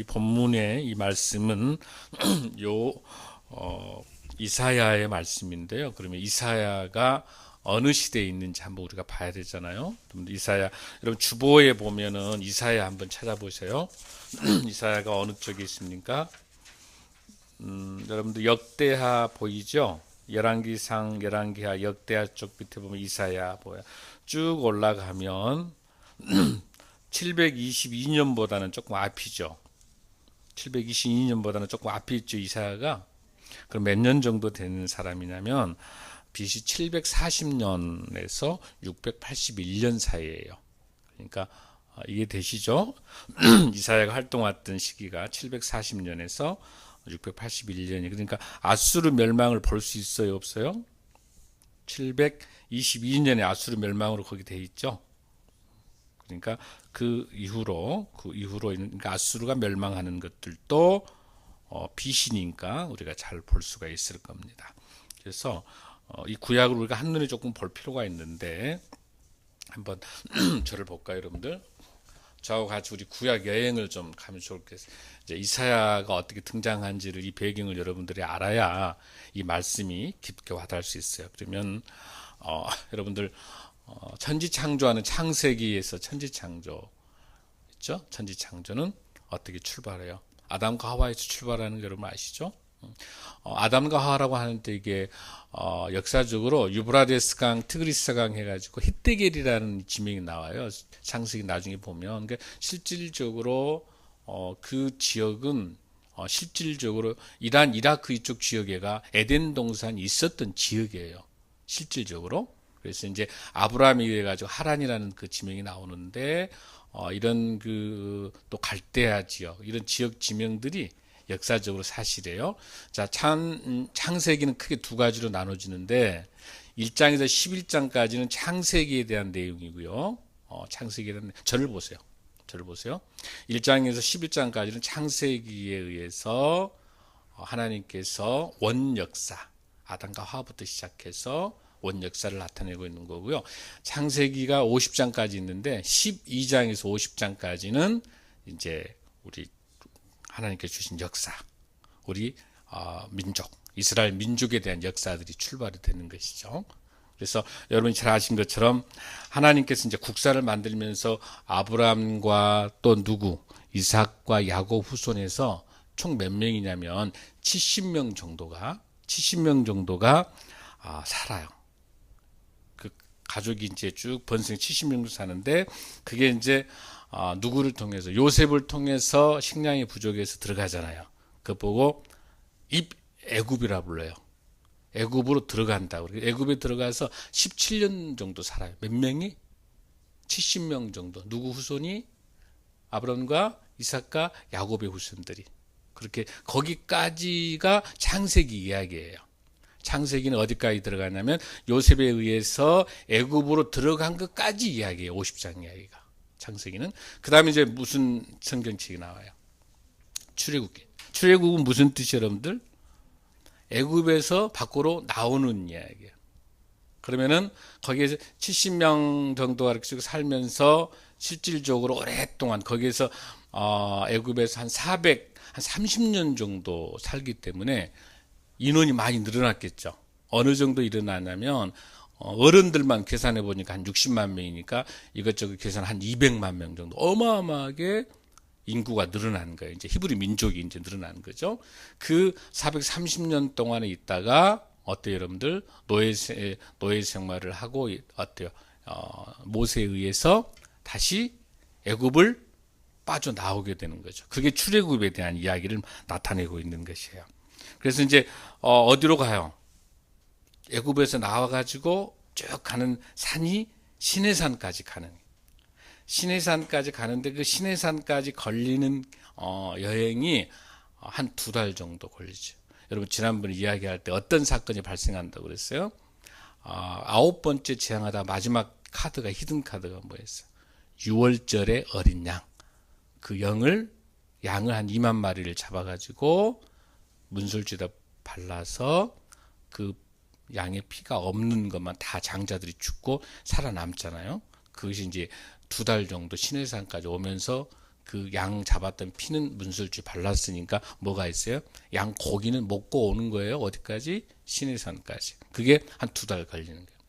이 본문의 이 말씀은 요 이사야의 말씀인데요. 그러면 이사야가 어느 시대에 있는지 한번 우리가 봐야 되잖아요. 이사야, 여러분 주보에 보면은 이사야 한번 찾아보세요. 이사야가 어느 쪽에 있습니까? 여러분들 역대하 보이죠? 열왕기상, 열왕기하, 역대하 쪽 밑에 보면 이사야 보여. 쭉 올라가면 722년보다는 조금 앞이죠. 722년보다는 조금 앞에 있죠, 이사야가. 그럼 몇 년 정도 되는 사람이냐면 BC 740년에서 681년 사이예요. 그러니까 이게 되시죠? 이사야가 활동했던 시기가 740년에서 681년이. 그러니까 아수르 멸망을 볼 수 있어요, 없어요? 722년에 아수르 멸망으로 거기 돼 있죠. 그러니까 그 이후로 그러니까 아수르가 멸망하는 것들도 빛이니까 우리가 잘 볼 수가 있을 겁니다. 그래서 이 구약을 우리가 한눈에 조금 볼 필요가 있는데 한번 저를 볼까요, 여러분들? 저하고 같이 우리 구약 여행을 좀 가면 좋겠어요. 이제 이사야가 어떻게 등장한지를 이 배경을 여러분들이 알아야 이 말씀이 깊게 와닿을 수 있어요. 그러면 여러분들 천지창조하는 창세기에서 천지창조 있죠? 천지창조는 어떻게 출발해요? 아담과 하와에서 출발하는 거 여러분 아시죠? 아담과 하와라고 하는데 이게 역사적으로 유브라데스강, 티그리스강 해가지고 히데겔이라는 지명이 나와요. 창세기 나중에 보면. 그러니까 실질적으로 그 지역은 실질적으로 이란, 이라크 이쪽 지역에가 에덴 동산이 있었던 지역이에요. 실질적으로. 그래서 이제 아브라함이 해가지고 하란이라는 그 지명이 나오는데 이런 그 또 갈대아 지역, 이런 지역 지명들이 역사적으로 사실이에요. 자, 창세기는 크게 두 가지로 나눠지는데 1장에서 11장까지는 창세기에 대한 내용이고요. 창세기에 대한 저를 보세요. 1장에서 11장까지는 창세기에 의해서 하나님께서 원역사, 아담과 하와부터 시작해서 원역사를 나타내고 있는 거고요. 창세기가 50장까지 있는데 12장에서 50장까지는 이제 우리 하나님께서 주신 역사, 우리 민족, 이스라엘 민족에 대한 역사들이 출발이 되는 것이죠. 그래서 여러분이 잘 아신 것처럼 하나님께서 이제 국사를 만들면서 아브라함과 또 누구, 이삭과 야곱 후손에서 총 몇 명이냐면 70명 정도가 살아요. 그 가족이 이제 쭉 번성 70명 사는데 그게 이제 누구를 통해서 요셉을 통해서 식량이 부족해서 들어가잖아요. 그거 보고 애굽이라 불러요. 애굽으로 들어간다고. 애굽에 들어가서 17년 정도 살아요. 몇 명이? 70명 정도. 누구 후손이? 아브라함과 이삭과 야곱의 후손들이. 그렇게 거기까지가 창세기 이야기예요. 창세기는 어디까지 들어가냐면 요셉에 의해서 애굽으로 들어간 것까지 이야기예요. 50장 이야기가. 창세기는. 그 다음에 이제 무슨 성경책이 나와요? 출애굽기. 출애굽은 무슨 뜻이에요, 여러분들? 애굽에서 밖으로 나오는 이야기예요. 그러면은 거기에서 70명 정도가 이렇게 살면서 실질적으로 오랫동안 거기에서 애굽에서 한 30년 정도 살기 때문에 인원이 많이 늘어났겠죠. 어느 정도 일어나냐면 어른들만 계산해 보니까 한 60만 명이니까 이것저것 계산 한 200만 명 정도 어마어마하게 인구가 늘어난 거예요. 이제 히브리 민족이 이제 늘어난 거죠. 그 430년 동안에 있다가 어때요, 여러분들? 노예 생활을 하고 어때요? 모세에 의해서 다시 애굽을 빠져나오게 되는 거죠. 그게 출애굽에 대한 이야기를 나타내고 있는 것이에요. 그래서 이제 어디로 가요? 애굽에서 나와가지고 쭉 가는 산이 시내산까지 가는. 시내산까지 가는데 그 시내산까지 걸리는 여행이 한 2달 정도 걸리죠. 여러분 지난번에 이야기할 때 어떤 사건이 발생한다고 그랬어요? 9번째 재앙하다 마지막 카드가 히든 카드가 뭐였어요? 6월절의 어린 양. 그 양을 한 2만 마리를 잡아가지고 문술지에다 발라서 그 양의 피가 없는 것만 다 장자들이 죽고 살아남잖아요. 그것이 이제 2달 정도 시내산까지 오면서 그 양 잡았던 피는 문술주 발랐으니까 뭐가 있어요? 양 고기는 먹고 오는 거예요. 어디까지? 시내산까지. 그게 한 2달 걸리는 거예요.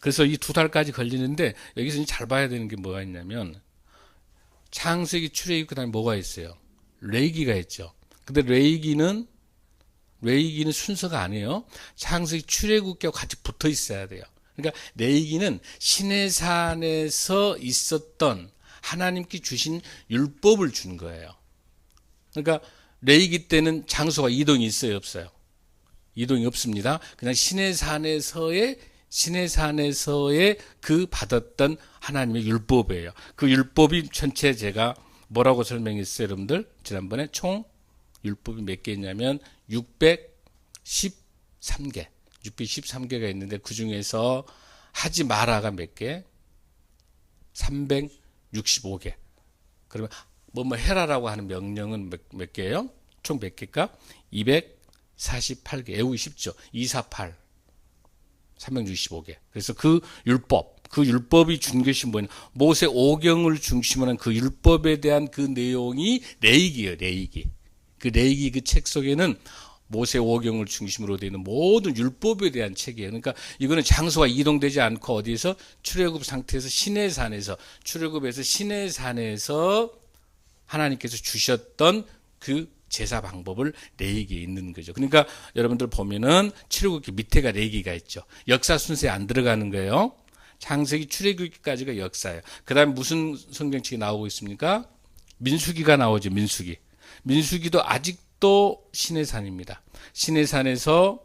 그래서 이 2달까지 걸리는데 여기서 이제 잘 봐야 되는 게 뭐가 있냐면 창세기, 출애굽, 그다음에 뭐가 있어요? 레위기가 있죠. 근데 레위기는 순서가 아니에요. 창세기, 출애굽과 같이 붙어 있어야 돼요. 그러니까 레위기는 시내산에서 있었던 하나님께 주신 율법을 준 거예요. 그러니까 레위기 때는 장소가 이동이 있어요, 없어요? 이동이 없습니다. 그냥 시내산에서의 그 받았던 하나님의 율법이에요. 그 율법이 전체 제가 뭐라고 설명했어요, 여러분들? 지난번에 총 율법이 몇 개 있냐면 613개. 613개가 있는데 그 중에서 하지 마라가 몇 개? 365개. 그러면 뭐 해라라고 하는 명령은 몇 개예요? 총 몇 개일까? 248개. 외우기 쉽죠? 248. 365개. 그래서 그 율법이 준 것이 뭐냐? 모세 오경을 중심으로 한 그 율법에 대한 그 내용이 레위기예요, 레위기. 그 레위기 그 책 속에는 모세 오경을 중심으로 되어 있는 모든 율법에 대한 책이에요. 그러니까 이거는 장소가 이동되지 않고 어디에서 출애굽 상태에서 출애굽에서 시내산에서 하나님께서 주셨던 그 제사 방법을 레위기에 있는 거죠. 그러니까 여러분들 보면은 출애굽기 밑에가 레위기가 있죠. 역사 순서에 안 들어가는 거예요. 창세기, 출애굽기까지가 역사예요. 그다음에 무슨 성경책이 나오고 있습니까? 민수기가 나오죠. 민수기도 아직도 시내산입니다. 시내산에서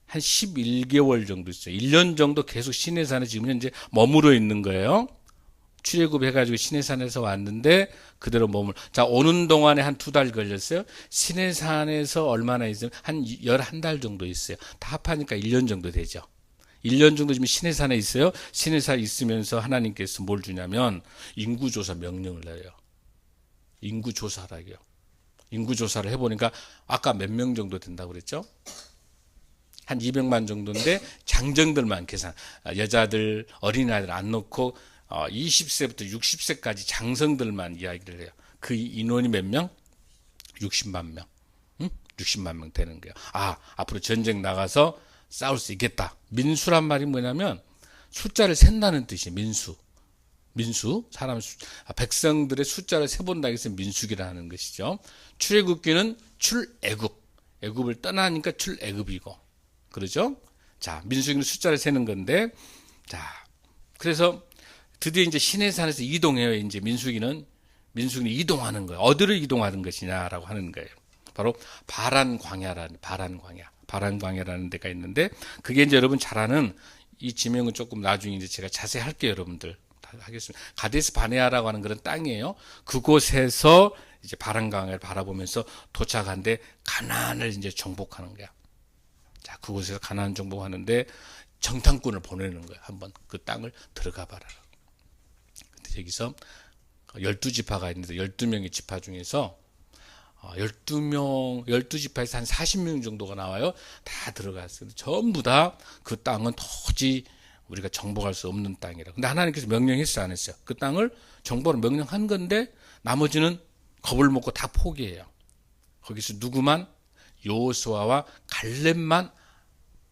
한 11개월 정도 있어요. 1년 정도 계속 시내산에 지금 현재 머무르 있는 거예요. 출애굽 해가지고 시내산에서 왔는데 그대로 자, 오는 동안에 한 2달 걸렸어요. 시내산에서 얼마나 있어요? 한 11달 정도 있어요. 다 합하니까 1년 정도 되죠. 1년 정도 지금 시내산에 있어요. 시내산에 있으면서 하나님께서 뭘 주냐면 인구조사 명령을 내요. 인구조사라고요. 인구조사를 해보니까 아까 몇 명 정도 된다고 그랬죠? 한 200만 정도인데 장정들만 계산, 여자들, 어린아이들 안 넣고 20세부터 60세까지 장성들만 이야기를 해요. 그 인원이 몇 명? 60만 명. 60만 명 되는 거예요. 앞으로 전쟁 나가서 싸울 수 있겠다. 민수란 말이 뭐냐면 숫자를 센다는 뜻이에요. 백성들의 숫자를 세본다 해서 민수기라는 것이죠. 출애굽기는 애굽을 떠나니까 출애굽이고, 그러죠? 자, 민수기는 숫자를 세는 건데, 자, 그래서 드디어 이제 시내산에서 이동해요. 이제 민수기는 이동하는 거예요. 어디로 이동하는 것이냐라고 하는 거예요. 바로 바란 광야라는 데가 있는데, 그게 이제 여러분 잘 아는 이 지명은 조금 나중에 이제 제가 자세히 할게요, 여러분들. 하겠습니다. 가데스 바네아라고 하는 그런 땅이에요. 그곳에서 이제 바란강을 바라보면서 도착한데 가나안을 이제 정복하는 거야. 자, 그곳에서 가나안 정복하는데 정탐꾼을 보내는 거야. 한번 그 땅을 들어가 봐라. 근데 여기서 12지파가 있는데 12명의 지파 중에서 12지파에서 한 40명 정도가 나와요. 다 들어갔어요. 전부 다 그 땅은 도저히 우리가 정복할 수 없는 땅이라. 근데 하나님께서 명령했어요, 안 했어요? 그 땅을 정복을 명령한 건데 나머지는 겁을 먹고 다 포기해요. 거기서 누구만? 여호수아와 갈렙만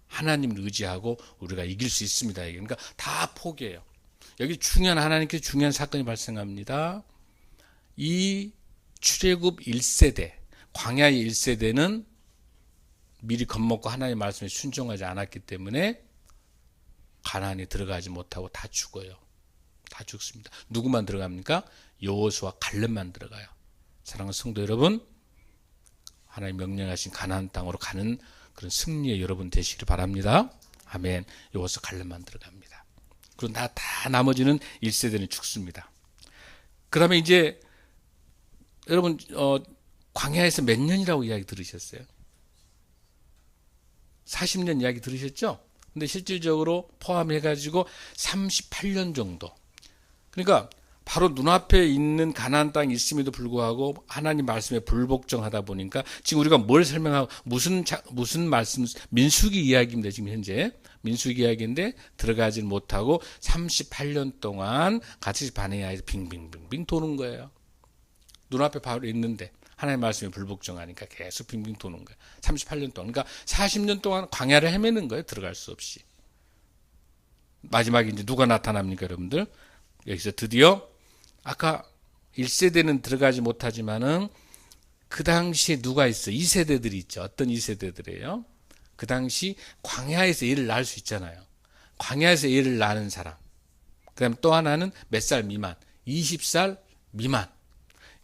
하나님을 의지하고 우리가 이길 수 있습니다. 그러니까 다 포기해요. 여기 하나님께서 중요한 사건이 발생합니다. 이 출애굽 1세대, 광야의 1세대는 미리 겁먹고 하나님의 말씀에 순종하지 않았기 때문에 가나안에 들어가지 못하고 다 죽어요. 다 죽습니다. 누구만 들어갑니까? 여호수아 갈렙만 들어가요. 사랑하는 성도 여러분, 하나님 명령하신 가나안 땅으로 가는 그런 승리의 여러분 되시기를 바랍니다. 아멘. 여호수아 갈렙만 들어갑니다. 그리고 다 나머지는 1세대는 죽습니다. 그 다음에 이제 여러분 광야에서 몇 년이라고 이야기 들으셨어요? 40년 이야기 들으셨죠? 근데 실질적으로 포함해가지고 38년 정도. 그러니까 바로 눈앞에 있는 가나안 땅이 있음에도 불구하고 하나님 말씀에 불복종하다 보니까 지금 우리가 뭘 설명하고 무슨 말씀, 민수기 이야기입니다. 지금 현재 민수기 이야기인데 들어가지 못하고 38년 동안 같이 바네아에서 빙빙빙 도는 거예요. 눈앞에 바로 있는데 하나님의 말씀이 불복종하니까 계속 빙빙 도는 거예요. 38년 동안. 그러니까 40년 동안 광야를 헤매는 거예요. 들어갈 수 없이. 마지막에 이제 누가 나타납니까, 여러분들? 여기서 드디어 아까 1세대는 들어가지 못하지만은 그 당시에 누가 있어? 2세대들이 있죠. 어떤 2세대들이에요? 그 당시 광야에서 애를 낳을 수 있잖아요. 광야에서 애를 낳는 사람. 그 다음에 또 하나는 몇 살 미만? 20살 미만.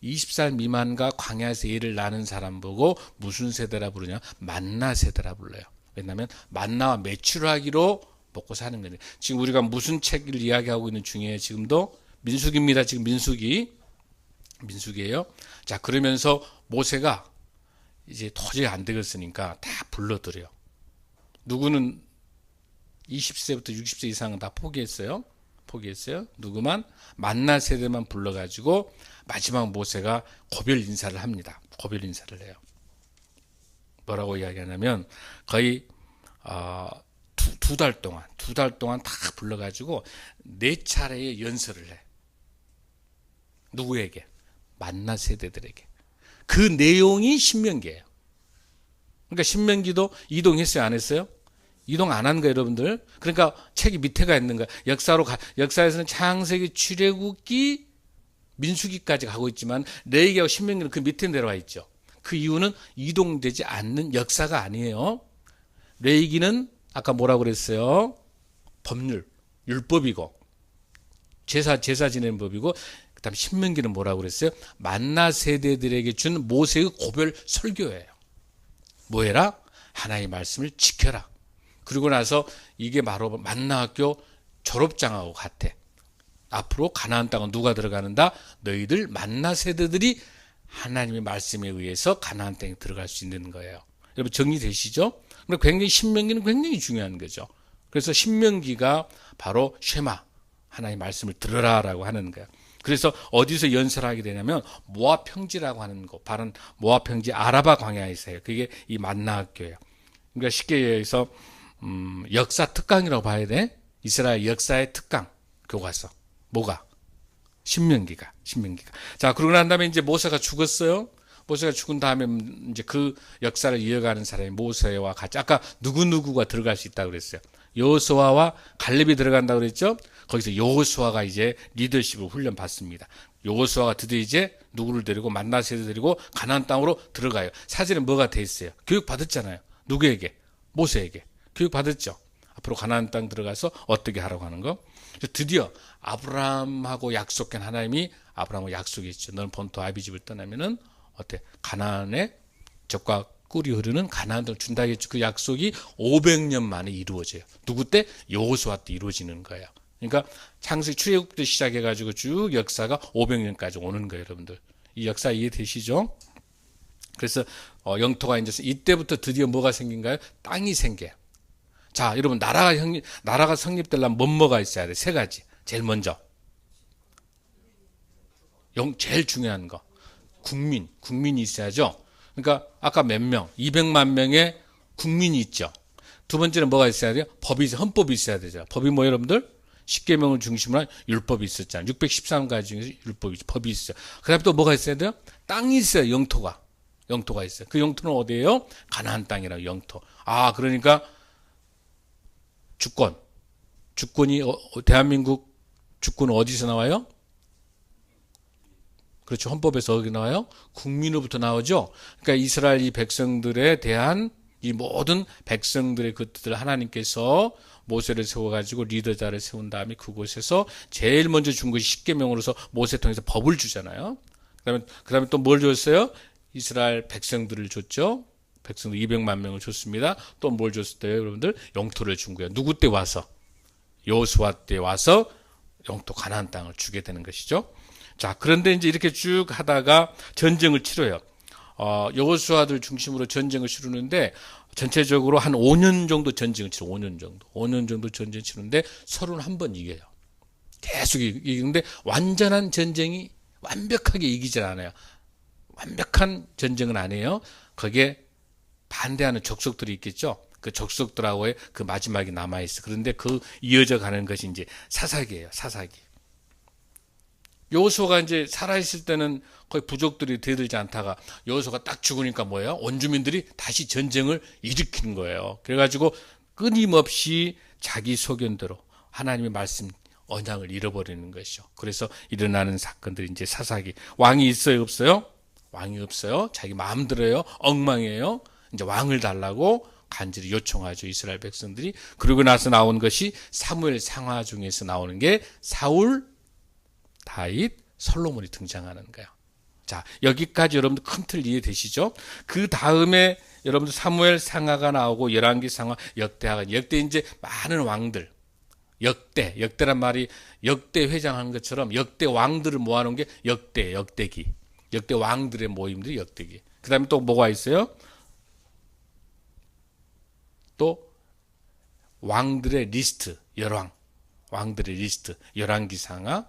20살 미만과 광야에서 애를 낳는 사람 보고 무슨 세대라 부르냐? 만나 세대라 불러요. 왜냐하면 만나와 메추라기로 먹고 사는 거예요. 지금 우리가 무슨 책을 이야기하고 있는 중에 지금도 민수기입니다. 지금 민수기예요. 자, 그러면서 모세가 이제 도저히 안 되겠으니까 다 불러들여요. 누구는 20세부터 60세 이상은 다 포기했어요. 누구만? 만나 세대만 불러가지고 마지막 모세가 고별 인사를 합니다. 고별 인사를 해요. 뭐라고 이야기하냐면 거의 두 달 동안 다 불러가지고 4차례의 연설을 해. 누구에게? 만나 세대들에게. 그 내용이 신명기예요. 그러니까 신명기도 이동했어요, 안 했어요? 이동 안 한 거예요, 여러분들. 그러니까 책이 밑에가 있는 거야. 역사에서는 창세기, 출애굽기, 민수기까지 가고 있지만 레위기하고 신명기는 그 밑에 내려와 있죠. 그 이유는 이동되지 않는 역사가 아니에요. 레위기는 아까 뭐라고 그랬어요? 법률, 율법이고 제사 지내는 법이고 그다음 신명기는 뭐라고 그랬어요? 만나 세대들에게 준 모세의 고별 설교예요. 뭐해라? 하나님의 말씀을 지켜라. 그리고 나서 이게 바로 만나학교 졸업장하고 같아. 앞으로 가나안 땅은 누가 들어가는다? 너희들 만나 세대들이 하나님의 말씀에 의해서 가나안 땅에 들어갈 수 있는 거예요. 여러분 정리되시죠? 그런데 굉장히 신명기는 굉장히 중요한 거죠. 그래서 신명기가 바로 쉐마, 하나님의 말씀을 들으라라고 하는 거예요. 그래서 어디서 연설하게 되냐면 모압 평지라고 하는 곳, 바로 모압 평지 아라바 광야에서 해요. 그게 이 만나학교예요. 그러니까 쉽게 얘기해서 역사 특강이라고 봐야 돼. 이스라엘 역사의 특강 교과서. 뭐가? 신명기가. 자, 그러고 난 다음에 이제 모세가 죽었어요. 모세가 죽은 다음에 이제 그 역사를 이어가는 사람이 모세와 같이 아까 누구누구가 들어갈 수 있다고 그랬어요. 여호수아와 갈렙이 들어간다고 그랬죠. 거기서 여호수아가 이제 리더십을 훈련 받습니다. 여호수아가 드디어 이제 누구를 데리고 만나세를 데리고 가나안 땅으로 들어가요. 사실은 뭐가 돼 있어요? 교육 받았잖아요. 누구에게? 모세에게. 교육 받았죠. 앞으로 가나안 땅 들어가서 어떻게 하라고 하는 거. 드디어 아브라함하고 약속한 하나님이 아브라함하고 약속했죠. 너는 본토 아비집을 떠나면은 어때? 가나안의 젖과 꿀이 흐르는 가나안 땅을 준다 했죠. 그 약속이 500년 만에 이루어져요. 누구 때? 여호수아 때 이루어지는 거예요. 그러니까 창세기 출애굽부터 시작해가지고 쭉 역사가 500년까지 오는 거예요, 여러분들. 이 역사 이해되시죠? 그래서 영토가 이제 이때부터 드디어 뭐가 생긴가요? 땅이 생겨요. 자, 여러분 나라가 성립되려면 뭐가 있어야 돼? 3가지. 제일 먼저 제일 중요한 거 국민이 있어야죠. 그러니까 아까 몇 명? 200만 명의 국민이 있죠. 두 번째는 뭐가 있어야 돼요? 헌법이 있어야 되죠. 법이 뭐 여러분들? 10계명을 중심으로 한 율법이 있었잖아요. 613가지 중에서 법이 있어요. 그 다음에 또 뭐가 있어야 돼요? 땅이 있어요. 영토가 있어요. 그 영토는 어디예요? 가나안 땅이라고 영토. 아, 그러니까 주권이 대한민국 주권은 어디서 나와요? 그렇죠. 헌법에서 어디 나와요? 국민으로부터 나오죠. 그러니까 이스라엘 이 백성들에 대한 이 모든 백성들의 것들을 하나님께서 모세를 세워가지고 리더자를 세운 다음에 그곳에서 제일 먼저 준 것이 10계명으로서 모세 통해서 법을 주잖아요. 그다음에 또 뭘 줬어요? 이스라엘 백성들을 줬죠. 백성들 200만 명을 줬습니다. 또 뭘 줬어요, 여러분들? 영토를 준 거예요. 누구 때 와서? 여호수아 때 와서 영토 가나안 땅을 주게 되는 것이죠. 자, 그런데 이제 이렇게 쭉 하다가 전쟁을 치러요. 여호수아들 중심으로 전쟁을 치르는데 전체적으로 한 5년 정도 전쟁을 치러 5년 정도 전쟁을 치르는데 31번 이겨요. 계속 이기는데 완전한 전쟁이 완벽하게 이기질 않아요. 완벽한 전쟁은 아니에요. 거기에 반대하는 족속들이 있겠죠. 그 족속들하고의 그 마지막이 남아있어. 그런데 그 이어져 가는 것이 이제 사사기예요. 사사기. 여호수아가 이제 살아있을 때는 거의 부족들이 대들지 않다가 여호수아가 딱 죽으니까 뭐예요? 원주민들이 다시 전쟁을 일으키는 거예요. 그래가지고 끊임없이 자기 소견대로 하나님의 말씀 언약을 잃어버리는 것이죠. 그래서 일어나는 사건들이 이제 사사기. 왕이 있어요, 없어요? 왕이 없어요. 자기 마음대로예요. 엉망이에요. 이제 왕을 달라고 간절히 요청하죠, 이스라엘 백성들이. 그러고 나서 나온 것이 사무엘 상하 중에서 나오는 게 사울, 다윗, 솔로몬이 등장하는 거예요. 자, 여기까지 여러분들 큰 틀 이해되시죠? 그 다음에 여러분들 사무엘 상하가 나오고 열왕기 상하, 역대하가, 역대 이제 많은 왕들, 역대란 말이 역대 회장하는 것처럼 역대 왕들을 모아놓은 게 역대기. 역대 왕들의 모임들이 역대기. 그 다음에 또 뭐가 있어요? 또 왕들의 리스트, 왕들의 리스트, 열왕기 상하,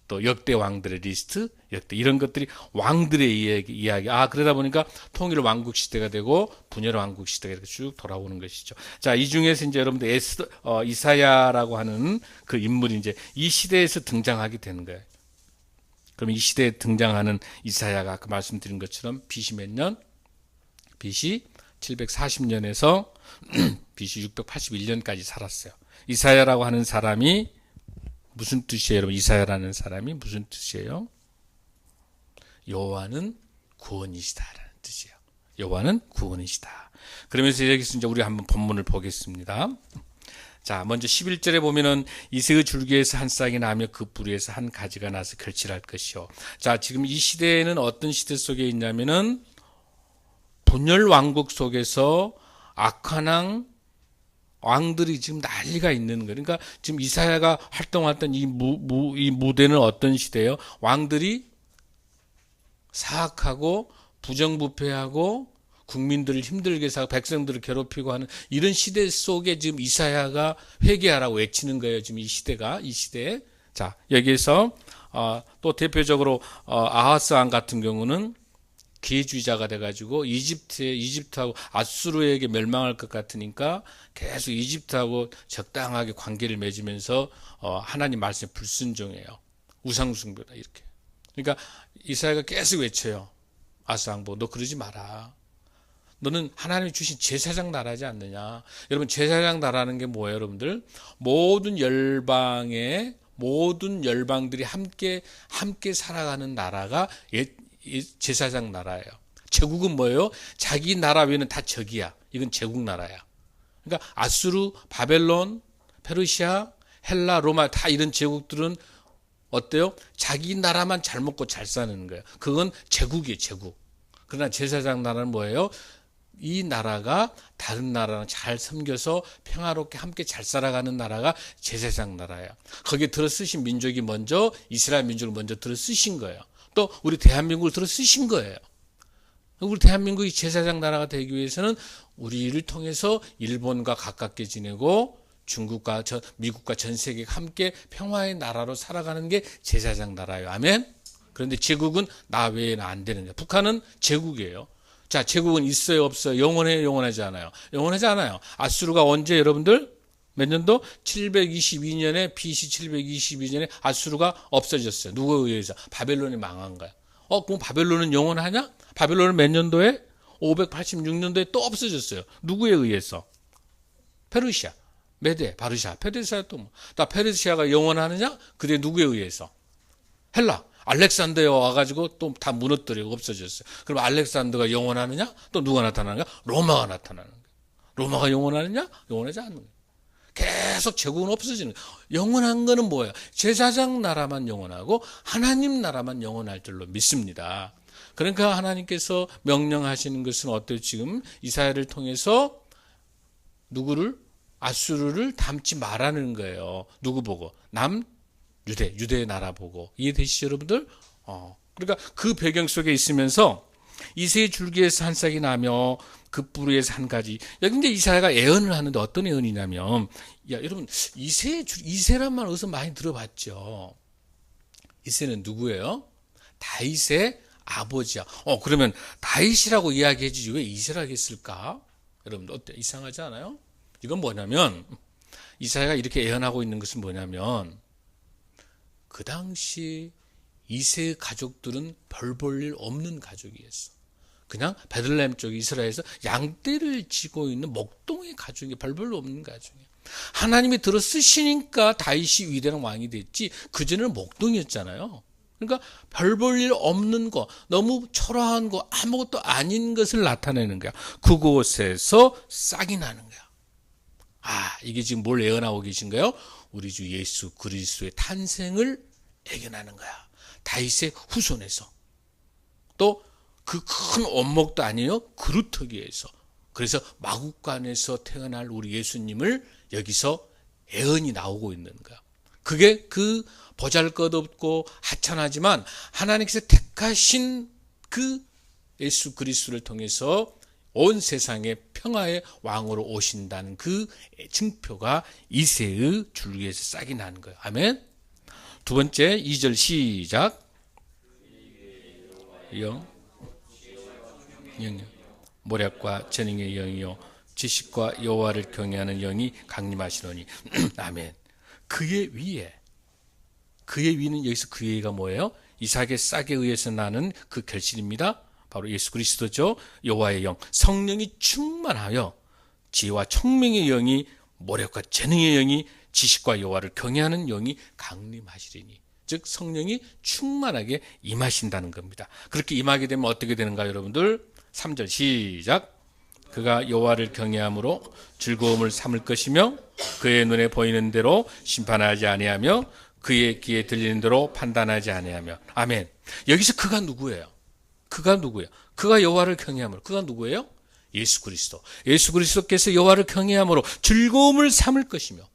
또 역대 왕들의 리스트, 역대 이런 것들이 왕들의 이야기. 그러다 보니까 통일 왕국 시대가 되고 분열 왕국 시대가 이렇게 쭉 돌아오는 것이죠. 자, 이 중에서 이제 여러분들 이사야라고 하는 그 인물이 이제 이 시대에서 등장하게 되는 거예요. 그럼 이 시대에 등장하는 이사야가 아까 말씀드린 것처럼 BC 몇 년? BC 740년에서 BC 681년까지 살았어요. 이사야라고 하는 사람이 무슨 뜻이에요, 여러분? 이사야라는 사람이 무슨 뜻이에요? 여호와는 구원이시다라는 뜻이에요. 여호와는 구원이시다. 그러면서 여기서 이제 우리 한번 본문을 보겠습니다. 자, 먼저 11절에 보면은 이새의 줄기에서 한 싹이 나며 그 뿌리에서 한 가지가 나서 결실할 것이요. 자, 지금 이 시대에는 어떤 시대 속에 있냐면은 분열 왕국 속에서 악한 왕들이 지금 난리가 있는 거예요. 그러니까 지금 이사야가 활동했던 이 무대는 어떤 시대예요? 왕들이 사악하고 부정부패하고 국민들을 힘들게 사고 백성들을 괴롭히고 하는 이런 시대 속에 지금 이사야가 회개하라고 외치는 거예요. 지금 이 시대에. 자, 여기에서 또 대표적으로 아하스 왕 같은 경우는 기회주의자가 돼가지고 이집트하고 아수르에게 멸망할 것 같으니까 계속 이집트하고 적당하게 관계를 맺으면서 하나님 말씀에 불순종해요. 우상숭배다 이렇게. 그러니까 이사야가 계속 외쳐요. 아스 왕 보고 너 그러지 마라. 너는 하나님이 주신 제사장 나라지 않느냐. 여러분 제사장 나라는 게 뭐예요, 여러분들? 모든 열방들이 함께 살아가는 나라가 제사장 나라예요. 제국은 뭐예요? 자기 나라 외에는 다 적이야. 이건 제국 나라야. 그러니까 아수르, 바벨론, 페르시아, 헬라, 로마 다 이런 제국들은 어때요? 자기 나라만 잘 먹고 잘 사는 거예요. 그건 제국이에요, 제국. 그러나 제사장 나라는 뭐예요? 이 나라가 다른 나라랑 잘 섬겨서 평화롭게 함께 잘 살아가는 나라가 제사장 나라예요. 거기에 들어 쓰신 민족이 먼저 이스라엘 민족을 먼저 들어 쓰신 거예요. 또 우리 대한민국을 들어 쓰신 거예요. 우리 대한민국이 제사장 나라가 되기 위해서는 우리를 통해서 일본과 가깝게 지내고 중국과 미국과 전 세계가 함께 평화의 나라로 살아가는 게 제사장 나라예요. 아멘. 그런데 제국은 나 외에는 안 되는 거예요. 북한은 제국이에요. 자, 제국은 있어요, 없어요? 영원해요, 영원하지 않아요? 영원하지 않아요. 아수르가 언제 여러분들? 몇 년도? 722년에 BC 722년에 아수르가 없어졌어요. 누구에 의해서? 바벨론이 망한 거야. 그럼 바벨론은 영원하냐? 바벨론은 몇 년도에? 586년도에 또 없어졌어요. 누구에 의해서? 페르시아, 메데, 바르샤, 페르시아 또 뭐? 나 페르시아가 영원하느냐? 그게 누구에 의해서? 헬라, 알렉산더에 와가지고 또 다 무너뜨리고 없어졌어요. 그럼 알렉산더가 영원하느냐? 또 누가 나타나는가? 로마가 나타나는 거예요. 로마가 영원하느냐? 영원하지 않는 거예요. 계속 제국은 없어지는 거예요. 영원한 거는 뭐예요? 제사장 나라만 영원하고 하나님 나라만 영원할 줄로 믿습니다. 그러니까 하나님께서 명령하시는 것은 어때요? 지금 이사야를 통해서 누구를? 아수르를 닮지 말라는 거예요. 누구 보고? 유대의 나라 보고. 이해되시죠, 여러분들? 그러니까 그 배경 속에 있으면서 이새의 줄기에서 한 싹이 나며 그 뿌리에서 한 가지. 여기 이제 이사야가 예언을 하는데 어떤 예언이냐면, 여러분, 이새란 말 어디서 많이 들어봤죠? 이새는 누구예요? 다윗의 아버지야. 그러면 다윗이라고 이야기해주지 왜 이새라고 했을까? 여러분들 어때? 이상하지 않아요? 이건 뭐냐면, 이사야가 이렇게 예언하고 있는 것은 뭐냐면, 그 당시 이세의 가족들은 별 볼 일 없는 가족이었어. 그냥 베들레헴 쪽 이스라엘에서 양떼를 지고 있는 목동의 가족이 별 볼 일 없는 가족이야. 하나님이 들어 쓰시니까 다윗이 위대한 왕이 됐지, 그전에는 목동이었잖아요. 그러니까 별 볼 일 없는 거, 너무 초라한 거, 아무것도 아닌 것을 나타내는 거야. 그곳에서 싹이 나는 거야. 아, 이게 지금 뭘 예언하고 계신가요? 우리 주 예수 그리스도의 탄생을 예견하는 거야. 다윗의 후손에서. 또 그 큰 원목도 아니에요. 그루터기에서. 그래서 마국간에서 태어날 우리 예수님을 여기서 예언이 나오고 있는 거야. 그게 그 보잘것없고 하찮하지만 하나님께서 택하신 그 예수 그리스도를 통해서 온 세상의 평화의 왕으로 오신다는 그 증표가 이새의 줄기에서 싹이 나는 거예요. 아멘. 두 번째 2절 시작. 영 모략과 재능의 영이요 지식과 여호와를 경외하는 영이 강림하시노니. 아멘. 그의 위는 여기서 그의 위가 뭐예요? 이삭의 싹에 의해서 나는 그 결실입니다. 바로 예수 그리스도죠. 여호와의 영, 성령이 충만하여 지혜와聰明의 영이, 모략과 재능의 영이, 지식과 여호와를 경외하는 영이 강림하시리니. 즉 성령이 충만하게 임하신다는 겁니다. 그렇게 임하게 되면 어떻게 되는가 여러분들? 3절 시작. 그가 여호와를 경외함으로 즐거움을 삼을 것이며 그의 눈에 보이는 대로 심판하지 아니하며 그의 귀에 들리는 대로 판단하지 아니하며. 아멘. 여기서 그가 누구예요? 그가 누구예요? 그가 여호와를 경외함으로. 그가 누구예요? 예수 그리스도. 예수 그리스도께서 여호와를 경외함으로 즐거움을 삼을 것이며.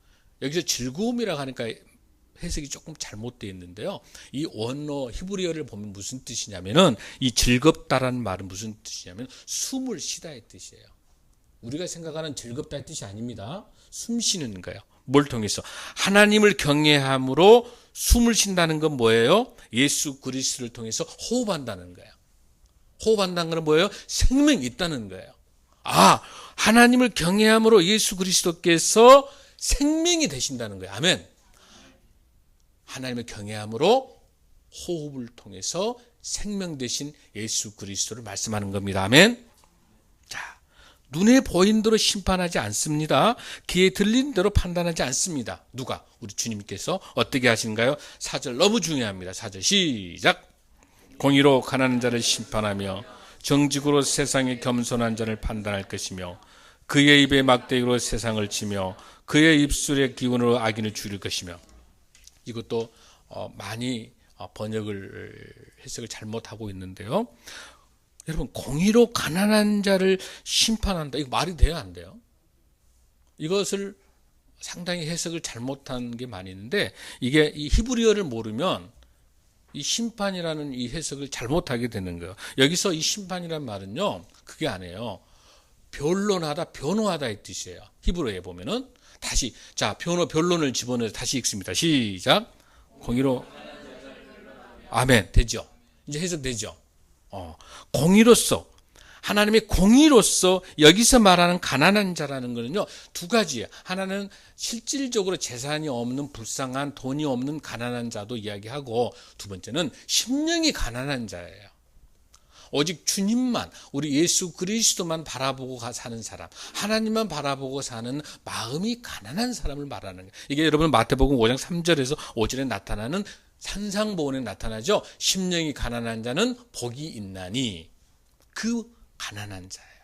여기서 즐거움이라고 하니까 해석이 조금 잘못되어 있는데요. 이 원어 히브리어를 보면 무슨 뜻이냐면은, 이 즐겁다라는 말은 무슨 뜻이냐면 숨을 쉬다의 뜻이에요. 우리가 생각하는 즐겁다의 뜻이 아닙니다. 숨 쉬는 거예요. 뭘 통해서? 하나님을 경외함으로 숨을 쉰다는 건 뭐예요? 예수 그리스도를 통해서 호흡한다는 거예요. 호흡한다는 건 뭐예요? 생명이 있다는 거예요. 아, 하나님을 경외함으로 예수 그리스도께서 생명이 되신다는 거예요. 아멘. 하나님을 경외함으로 호흡을 통해서 생명 되신 예수 그리스도를 말씀하는 겁니다. 아멘. 자, 눈에 보이는 대로 심판하지 않습니다. 귀에 들리는 대로 판단하지 않습니다. 누가? 우리 주님께서 어떻게 하신가요? 4절 너무 중요합니다. 4절 시작. 공의로 가난한 자를 심판하며 정직으로 세상에 겸손한 자를 판단할 것이며 그의 입에 막대기로 세상을 치며 그의 입술의 기운으로 악인을 죽일 것이며. 이것도 많이 해석을 잘못하고 있는데요. 여러분, 공의로 가난한 자를 심판한다. 이거 말이 돼요, 안 돼요? 이것을 상당히 해석을 잘못한 게 많이 있는데, 이게 이 히브리어를 모르면 이 심판이라는 이 해석을 잘못하게 되는 거예요. 여기서 이 심판이라는 말은요, 그게 아니에요. 변론하다, 변호하다의 뜻이에요. 히브리어에 보면은. 다시, 자, 변론을 집어넣어서 다시 읽습니다. 시작. 공의로. 아멘. 되죠? 이제 해석되죠? 공의로서, 하나님의 공의로서 여기서 말하는 가난한 자라는 거는요, 두 가지예요. 하나는 실질적으로 재산이 없는 불쌍한 돈이 없는 가난한 자도 이야기하고, 두 번째는 심령이 가난한 자예요. 오직 주님만, 우리 예수 그리스도만 바라보고 사는 사람, 하나님만 바라보고 사는 마음이 가난한 사람을 말하는 거예요. 이게 여러분 마태복음 5장 3절에서 5절에 나타나는 산상보훈에 나타나죠. 심령이 가난한 자는 복이 있나니. 그 가난한 자예요.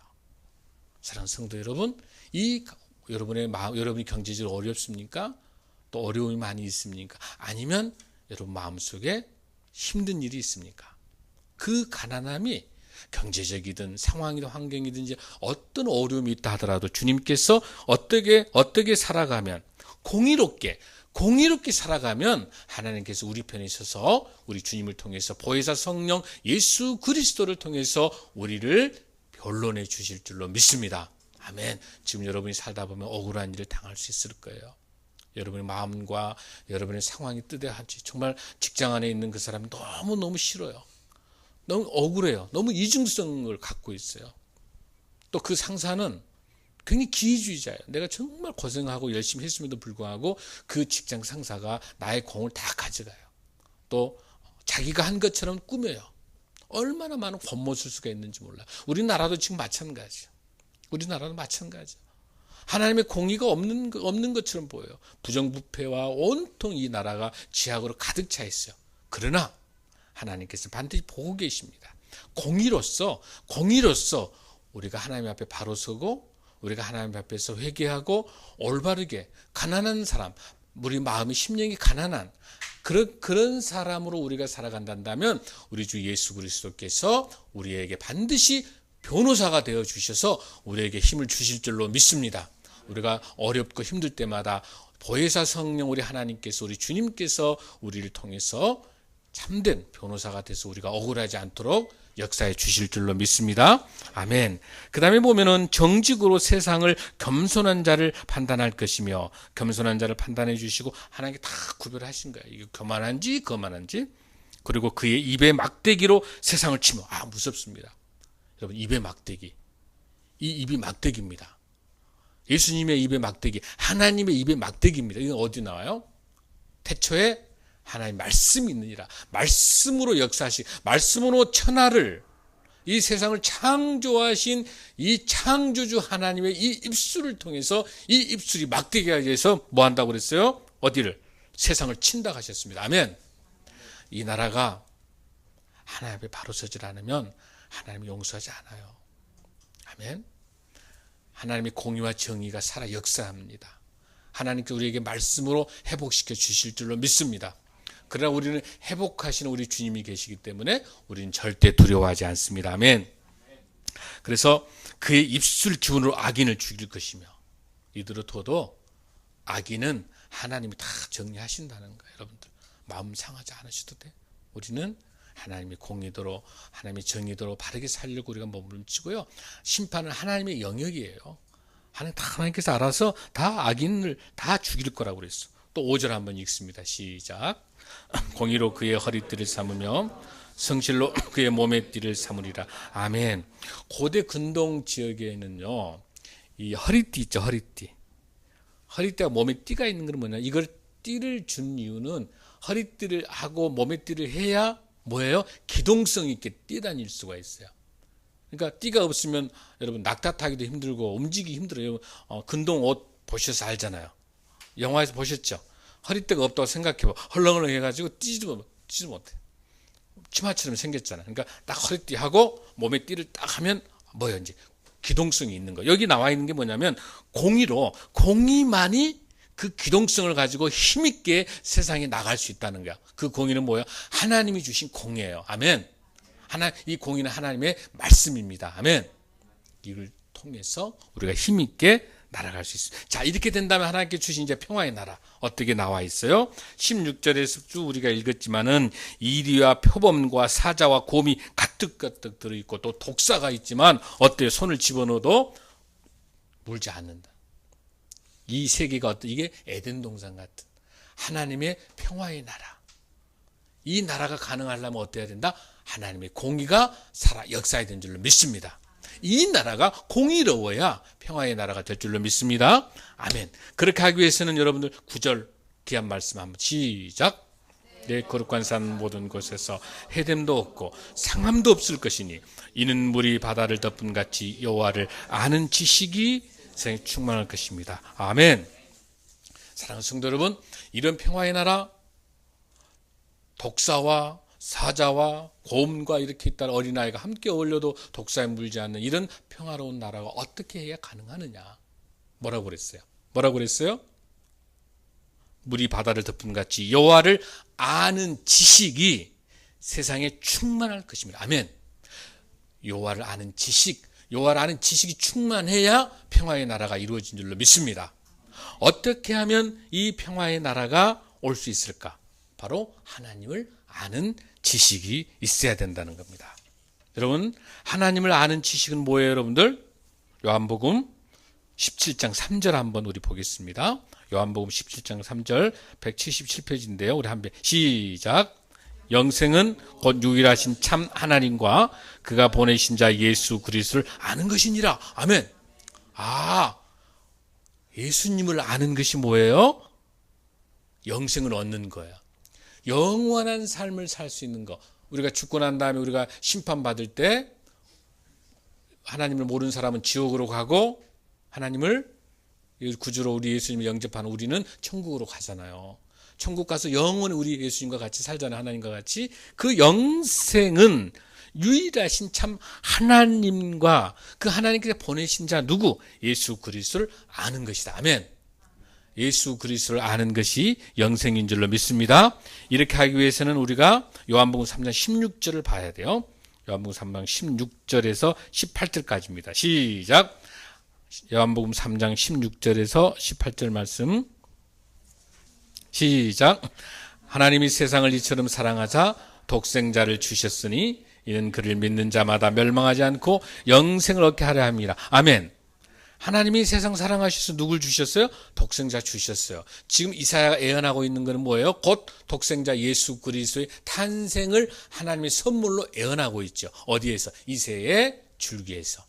사랑하는 성도 여러분, 여러분의 마음, 여러분이 경제적으로 어렵습니까? 또 어려움이 많이 있습니까? 아니면 여러분 마음속에 힘든 일이 있습니까? 그 가난함이 경제적이든 상황이든 환경이든지 어떤 어려움이 있다 하더라도 주님께서 어떻게 살아가면, 공의롭게 살아가면 하나님께서 우리 편에 있어서 우리 주님을 통해서 보혜사 성령 예수 그리스도를 통해서 우리를 변론해 주실 줄로 믿습니다. 아멘. 지금 여러분이 살다 보면 억울한 일을 당할 수 있을 거예요. 여러분의 마음과 여러분의 상황이 뜨대하지. 정말 직장 안에 있는 그 사람이 너무너무 싫어요. 너무 억울해요. 너무 이중성을 갖고 있어요. 또 그 상사는 굉장히 기회주의자예요. 내가 정말 고생하고 열심히 했음에도 불구하고 그 직장 상사가 나의 공을 다 가져가요. 또 자기가 한 것처럼 꾸며요. 얼마나 많은 권모술수가 있는지 몰라. 우리나라도 지금 마찬가지예요. 우리나라도 마찬가지예요. 하나님의 공의가 없는 것처럼 보여요. 부정부패와 온통 이 나라가 죄악으로 가득 차 있어요. 그러나 하나님께서 반드시 보고 계십니다. 공의로서 우리가 하나님 앞에 바로 서고 우리가 하나님 앞에서 회개하고 올바르게 가난한 사람, 우리 마음이 심령이 가난한 그런 사람으로 우리가 살아간다면 우리 주 예수 그리스도께서 우리에게 반드시 변호사가 되어 주셔서 우리에게 힘을 주실 줄로 믿습니다. 우리가 어렵고 힘들 때마다 보혜사 성령 우리 하나님께서 우리 주님께서 우리를 통해서 참된 변호사가 돼서 우리가 억울하지 않도록 역사해 주실 줄로 믿습니다. 아멘. 그 다음에 보면은 정직으로 세상을 겸손한 자를 판단할 것이며 겸손한 자를 판단해 주시고 하나님께 다 구별하신 거예요. 이게 교만한지 거만한지. 그리고 그의 입의 막대기로 세상을 치며 무섭습니다. 여러분 입의 막대기. 이 입이 막대기입니다. 예수님의 입의 막대기, 하나님의 입의 막대기입니다. 이건 어디 나와요? 태초에 하나님 말씀이 있느니라. 말씀으로 역사하시, 말씀으로 천하를 이 세상을 창조하신 이 창조주 하나님의 이 입술을 통해서 이 입술이 막대기가 돼서 뭐 한다고 그랬어요? 어디를? 세상을 친다 하셨습니다. 아멘. 이 나라가 하나님 앞에 바로 서질 않으면 하나님이 용서하지 않아요. 아멘. 하나님의 공의와 정의가 살아 역사합니다. 하나님께서 우리에게 말씀으로 회복시켜 주실 줄로 믿습니다. 그러나 우리는 회복하시는 우리 주님이 계시기 때문에 우리는 절대 두려워하지 않습니다. 아멘. 그래서 그의 입술 기운으로 악인을 죽일 것이며 이대로 둬도 악인은 하나님이 다 정리하신다는 거예요. 여러분들 마음 상하지 않으셔도 돼. 우리는 하나님의 공의대로 하나님의 정의대로 바르게 살려고 우리가 몸부림치고요. 심판은 하나님의 영역이에요. 하나님께서 알아서 다 악인을 다 죽일 거라고 그랬어. 또 5절 한번 읽습니다. 시작. 공의로 그의 허리띠를 삼으며 성실로 그의 몸의 띠를 삼으리라. 아멘. 고대 근동 지역에는요, 이 허리띠 있죠, 허리띠. 허리띠가 몸에 띠가 있는 건 뭐냐? 이걸 띠를 준 이유는 허리띠를 하고 몸에 띠를 해야 뭐예요? 기동성 있게 뛰어다닐 수가 있어요. 그러니까 띠가 없으면 여러분 낙타타기도 힘들고 움직이기 힘들어요. 근동 옷 보셔서 알잖아요. 영화에서 보셨죠? 허리띠가 없다고 생각해봐. 헐렁헐렁 해가지고 뛰지도 못해. 치마처럼 생겼잖아요. 그러니까 딱 허리띠 하고 몸에 띠를 딱 하면 뭐예요? 이제 기동성이 있는 거. 여기 나와 있는 게 뭐냐면 공의만이 그 기동성을 가지고 힘있게 세상에 나갈 수 있다는 거야. 그 공의는 뭐예요? 하나님이 주신 공의예요. 아멘. 이 공의는 하나님의 말씀입니다. 아멘. 이걸 통해서 우리가 힘있게 날아갈 수 있어요. 자, 이렇게 된다면 하나님께 주신 이제 평화의 나라 어떻게 나와 있어요? 16절에서 쭉 우리가 읽었지만은 이리와 표범과 사자와 곰이 가득가득 들어있고 또 독사가 있지만 어때요? 손을 집어넣어도 물지 않는다. 이 세계가 이게 에덴 동산 같은 하나님의 평화의 나라. 이 나라가 가능하려면 어때야 된다? 하나님의 공의가 살아 역사해야 되는 줄로 믿습니다. 이 나라가 공의로워야 평화의 나라가 될 줄로 믿습니다. 아멘. 그렇게 하기 위해서는 여러분들 9절 귀한 말씀 한번 시작. 내 거룩한 산 모든 곳에서 해됨도 없고 상함도 없을 것이니 이는 물이 바다를 덮은 같이 여호와를 아는 지식이 세상에 충만할 것입니다. 아멘. 사랑하는 성도 여러분, 이런 평화의 나라, 독사와 사자와 곰과 이렇게 있다는 어린아이가 함께 어울려도 독사에 물지 않는 이런 평화로운 나라가 어떻게 해야 가능하느냐? 뭐라고 그랬어요? 물이 바다를 덮은 같이 여호와를 아는 지식이 세상에 충만할 것입니다. 아멘. 여호와를 아는 지식이 충만해야 평화의 나라가 이루어진 줄로 믿습니다. 어떻게 하면 이 평화의 나라가 올 수 있을까? 바로 하나님을 아는 지식이 있어야 된다는 겁니다. 여러분, 하나님을 아는 지식은 뭐예요, 여러분들? 요한복음 17장 3절 한번 우리 보겠습니다. 요한복음 17장 3절 177페이지인데요. 우리 한번 시작. 영생은 곧 유일하신 참 하나님과 그가 보내신 자 예수 그리스도를 아는 것이니라. 아멘. 예수님을 아는 것이 뭐예요? 영생을 얻는 거예요. 영원한 삶을 살 수 있는 거. 우리가 죽고 난 다음에 우리가 심판받을 때 하나님을 모르는 사람은 지옥으로 가고 하나님을 구주로 우리 예수님을 영접하는 우리는 천국으로 가잖아요. 천국 가서 영원히 우리 예수님과 같이 살잖아요. 하나님과 같이. 그 영생은 유일하신 참 하나님과 그 하나님께서 보내신 자 누구? 예수 그리스도를 아는 것이다. 아멘. 예수 그리스도를 아는 것이 영생인 줄로 믿습니다. 이렇게 하기 위해서는 우리가 요한복음 3장 16절을 봐야 돼요. 요한복음 3장 16절에서 18절까지입니다. 시작. 요한복음 3장 16절에서 18절 말씀. 시작. 하나님이 세상을 이처럼 사랑하사 독생자를 주셨으니 이는 그를 믿는 자마다 멸망하지 않고 영생을 얻게 하려 함이라. 아멘. 하나님이 세상 사랑하셔서 누굴 주셨어요? 독생자 주셨어요. 지금 이사야가 예언하고 있는 것은 뭐예요? 곧 독생자 예수 그리스도의 탄생을 하나님의 선물로 예언하고 있죠. 어디에서? 이새의 줄기에서.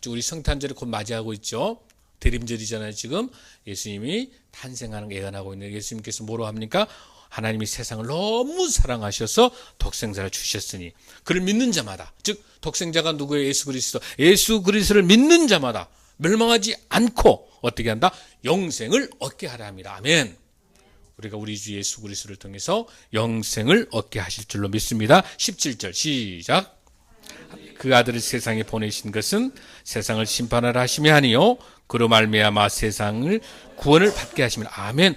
우리 성탄절을 곧 맞이하고 있죠. 대림절이잖아요. 지금 예수님이 탄생하는 거 예언하고 있는 예수님께서 뭐로 합니까? 하나님이 세상을 너무 사랑하셔서 독생자를 주셨으니 그를 믿는 자마다, 즉 독생자가 누구예요? 예수 그리스도. 예수 그리스도를 믿는 자마다 멸망하지 않고 어떻게 한다? 영생을 얻게 하려 합니다. 아멘. 우리가 우리 주 예수 그리스도를 통해서 영생을 얻게 하실 줄로 믿습니다. 17절 시작. 그 아들을 세상에 보내신 것은 세상을 심판하라 하심이 아니요 그로 말미암아 세상을 구원을 받게 하심이라. 아멘.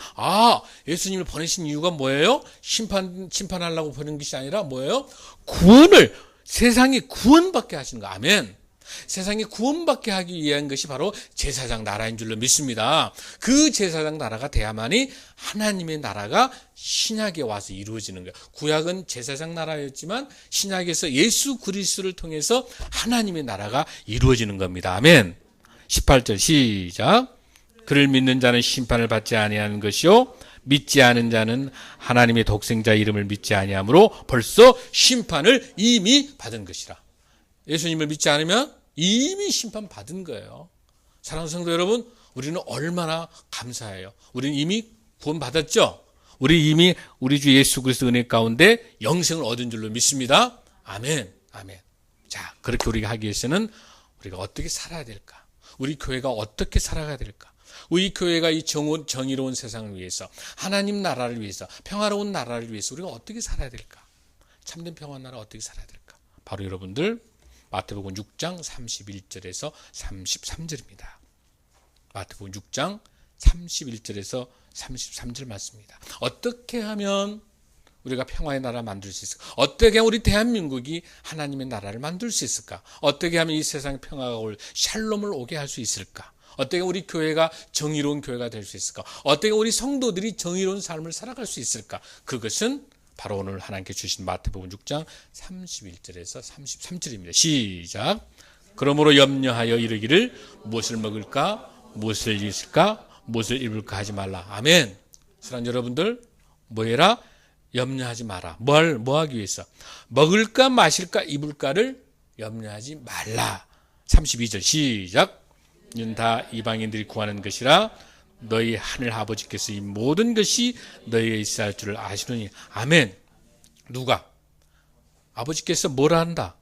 예수님을 보내신 이유가 뭐예요? 심판하려고 보낸 것이 아니라 뭐예요? 구원을, 세상이 구원받게 하시는 거. 아멘. 세상이 구원받게 하기 위한 것이 바로 제사장 나라인 줄로 믿습니다. 그 제사장 나라가 돼야만이 하나님의 나라가 신약에 와서 이루어지는 거예요. 구약은 제사장 나라였지만 신약에서 예수 그리스도를 통해서 하나님의 나라가 이루어지는 겁니다. 아멘. 18절 시작. 그를 믿는 자는 심판을 받지 아니하는 것이요 믿지 않은 자는 하나님의 독생자 이름을 믿지 아니하므로 벌써 심판을 이미 받은 것이라. 예수님을 믿지 않으면 이미 심판받은 거예요. 사랑하는 성도 여러분, 우리는 얼마나 감사해요. 우리는 이미 구원받았죠? 우리 이미 우리 주 예수 그리스도 은혜 가운데 영생을 얻은 줄로 믿습니다. 아멘. 아멘. 자, 그렇게 우리가 하기 위해서는 우리가 어떻게 살아야 될까? 우리 교회가 어떻게 살아가야 될까? 우리 교회가 이 정의로운 세상을 위해서, 하나님 나라를 위해서, 평화로운 나라를 위해서 우리가 어떻게 살아야 될까? 참된 평화 나라 어떻게 살아야 될까? 바로 여러분들 마태복음 6장 31절에서 33절입니다. 마태복음 6장 31절에서 33절 말씀입니다. 어떻게 하면 우리가 평화의 나라 만들 수 있을까? 어떻게 하면 우리 대한민국이 하나님의 나라를 만들 수 있을까? 어떻게 하면 이 세상에 평화가 올 샬롬을 오게 할 수 있을까? 어떻게 우리 교회가 정의로운 교회가 될 수 있을까? 어떻게 우리 성도들이 정의로운 삶을 살아갈 수 있을까? 그것은 바로 오늘 하나님께 주신 마태복음 6장 31절에서 33절입니다. 시작. 그러므로 염려하여 이르기를 무엇을 먹을까? 무엇을 입을까? 무엇을 입을까 하지 말라. 아멘. 사랑하는 여러분들, 뭐 해라? 염려하지 마라. 뭐 하기 위해서? 먹을까 마실까 입을까를 염려하지 말라. 32절 시작. 이는 다 이방인들이 구하는 것이라 너희 하늘 아버지께서 이 모든 것이 너희에 있어야 할 줄을 아시느니. 아멘. 누가? 아버지께서 뭘 한다?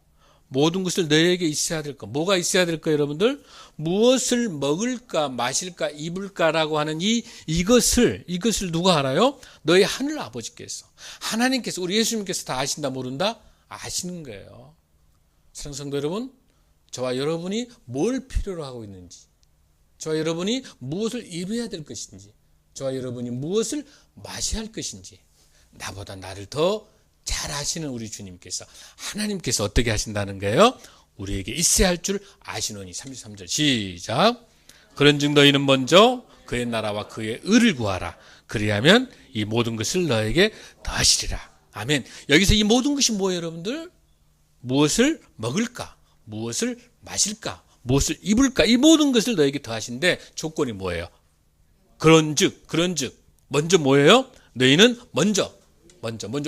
모든 것을 너희에게 있어야 될 것. 뭐가 있어야 될까 여러분들? 무엇을 먹을까 마실까 입을까라고 하는 이것을 누가 알아요? 너희 하늘 아버지께서, 하나님께서, 우리 예수님께서 다 아신다 모른다? 아시는 거예요. 사랑하는 성도 여러분, 저와 여러분이 뭘 필요로 하고 있는지, 저와 여러분이 무엇을 입어야 될 것인지, 저와 여러분이 무엇을 마셔야 할 것인지, 나보다 나를 더 잘 아시는 우리 주님께서, 하나님께서 어떻게 하신다는 거예요? 우리에게 있어야 할 줄 아시노니. 33절 시작. 그런즉 너희는 먼저 그의 나라와 그의 의를 구하라. 그리하면 이 모든 것을 너에게 더하시리라. 아멘. 여기서 이 모든 것이 뭐예요 여러분들? 무엇을 먹을까? 무엇을 마실까? 무엇을 입을까? 이 모든 것을 너에게 더하신데 조건이 뭐예요? 그런즉 먼저 뭐예요? 너희는 먼저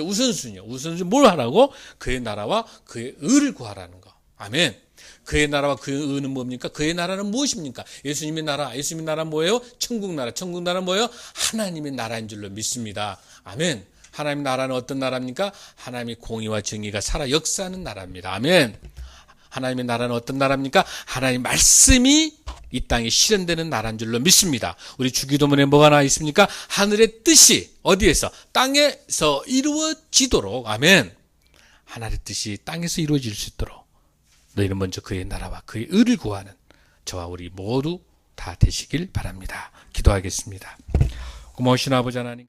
우선순위요. 우선순위 뭘 하라고? 그의 나라와 그의 의를 구하라는 거. 아멘. 그의 나라와 그의 의는 뭡니까? 그의 나라는 무엇입니까? 예수님의 나라는 뭐예요? 천국 나라. 천국 나라는 뭐예요? 하나님의 나라인 줄로 믿습니다. 아멘. 하나님 나라는 어떤 나라입니까? 하나님의 공의와 정의가 살아 역사하는 나라입니다. 아멘. 하나님의 나라는 어떤 나라입니까? 하나님의 말씀이 이 땅에 실현되는 나라인 줄로 믿습니다. 우리 주기도문에 뭐가 나와 있습니까? 하늘의 뜻이 어디에서? 땅에서 이루어지도록. 아멘. 하늘의 뜻이 땅에서 이루어질 수 있도록 너희는 먼저 그의 나라와 그의 의를 구하는 저와 우리 모두 다 되시길 바랍니다. 기도하겠습니다. 고마우신 아버지 하나님.